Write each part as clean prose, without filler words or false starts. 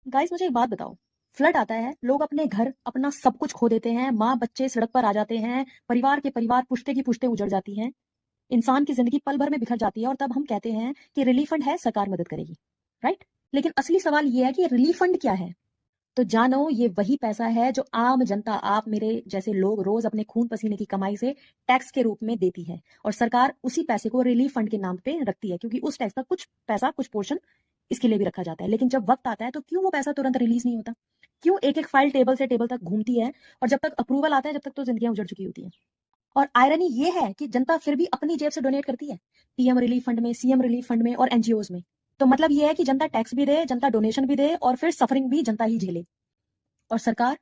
Guys मुझे एक बात बताओ। फ्लड आता है, लोग अपने घर अपना सब कुछ खो देते हैं, माँ बच्चे सड़क पर आ जाते हैं, परिवार के परिवार पुश्ते की पुश्ते उजड़ जाती हैं, इंसान की जिंदगी पल भर में बिखर जाती है और तब हम कहते हैं कि रिलीफ फंड है, सरकार मदद करेगी। राइट। लेकिन असली सवाल ये है कि रिलीफ फंड क्या है। तो जानो, ये वही पैसा है जो आम जनता, आप मेरे जैसे लोग रोज अपने खून पसीने की कमाई से टैक्स के रूप में देती है, और सरकार उसी पैसे को रिलीफ फंड के नाम पे रखती है, क्योंकि उस टैक्स का कुछ पैसा, कुछ पोर्शन इसके लिए भी रखा जाता है। लेकिन जब वक्त आता है तो क्यों वो पैसा तुरंत रिलीज नहीं होता? क्यों एक एक फाइल टेबल से टेबल तक घूमती है, और जब तक अप्रूवल आता है जब तक तो जिंदगियां उजड़ चुकी होती है। और आयरनी ये है कि जनता फिर भी अपनी जेब से डोनेट करती है, पीएम रिलीफ फंड में, सीएम रिलीफ फंड में और एनजीओज में। तो मतलब ये है कि जनता टैक्स भी दे, जनता डोनेशन भी दे, और फिर सफरिंग भी जनता ही झेले। और सरकार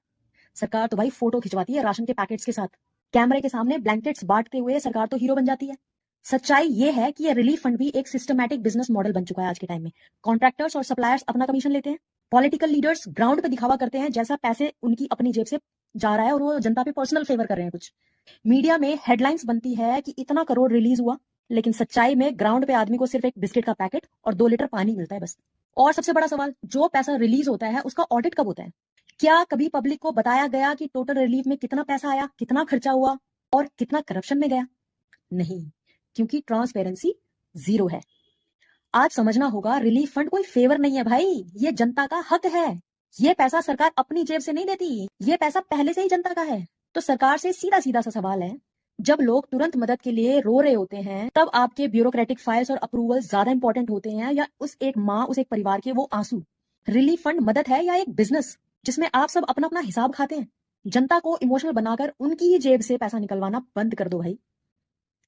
सरकार तो भाई फोटो खिंचवाती है राशन के पैकेट्स के साथ, कैमरे के सामने ब्लैंकेट्स बांटते हुए सरकार तो हीरो बन जाती है। सच्चाई ये है कि ये रिलीफ फंड भी एक सिस्टमैटिक बिजनेस मॉडल बन चुका है आज के टाइम में। कॉन्ट्रैक्टर्स और सप्लायर्स अपना कमीशन लेते हैं, पॉलिटिकल लीडर्स ग्राउंड पे दिखावा करते हैं जैसा पैसे उनकी अपनी जेब से जा रहा है और वो जनता पे पर्सनल फेवर कर रहे हैं कुछ। मीडिया में हेडलाइंस बनती है कि इतना करोड़ रिलीज हुआ, लेकिन सच्चाई में ग्राउंड पे आदमी को सिर्फ एक बिस्किट का पैकेट और 2 लीटर पानी मिलता है बस। और सबसे बड़ा सवाल, जो पैसा रिलीज होता है उसका ऑडिट कब होता है? क्या कभी पब्लिक को बताया गया कि टोटल रिलीफ में कितना पैसा आया, कितना खर्चा हुआ और कितना करप्शन में गया? नहीं, क्योंकि ट्रांसपेरेंसी जीरो है। आज समझना होगा, रिलीफ फंड कोई फेवर नहीं है भाई, ये जनता का हक है। ये पैसा सरकार अपनी जेब से नहीं देती, ये पैसा पहले से ही जनता का है। तो सरकार से सीधा सीधा सा सवाल है, जब लोग तुरंत मदद के लिए रो रहे होते हैं, तब आपके ब्यूरोक्रेटिक फाइल्स और अप्रूवल ज्यादा इंपॉर्टेंट होते हैं, या उस एक माँ, उस एक परिवार के वो आंसू? रिलीफ फंड मदद है या एक बिजनेस जिसमें आप सब अपना अपना हिसाब खाते हैं? जनता को इमोशनल बनाकर उनकी ही जेब से पैसा निकलवाना बंद कर दो भाई।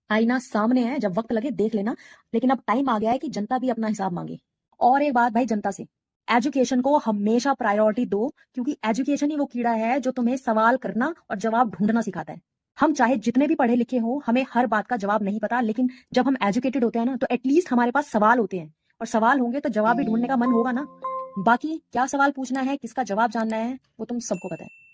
आईना सामने है, जब वक्त लगे देख लेना, लेकिन अब टाइम आ गया है कि जनता भी अपना हिसाब मांगे। और एक बात भाई जनता से, एजुकेशन को हमेशा प्रायोरिटी दो, क्योंकि एजुकेशन ही वो कीड़ा है जो तुम्हें सवाल करना और जवाब ढूंढना सिखाता है। हम चाहे जितने भी पढ़े लिखे हो, हमें हर बात का जवाब नहीं पता, लेकिन जब हम एजुकेटेड होते हैं ना, तो एटलीस्ट हमारे पास सवाल होते हैं, और सवाल होंगे तो जवाब भी ढूंढने का मन होगा ना। बाकी क्या सवाल पूछना है, किसका जवाब जानना है, वो तुम सबको पता है।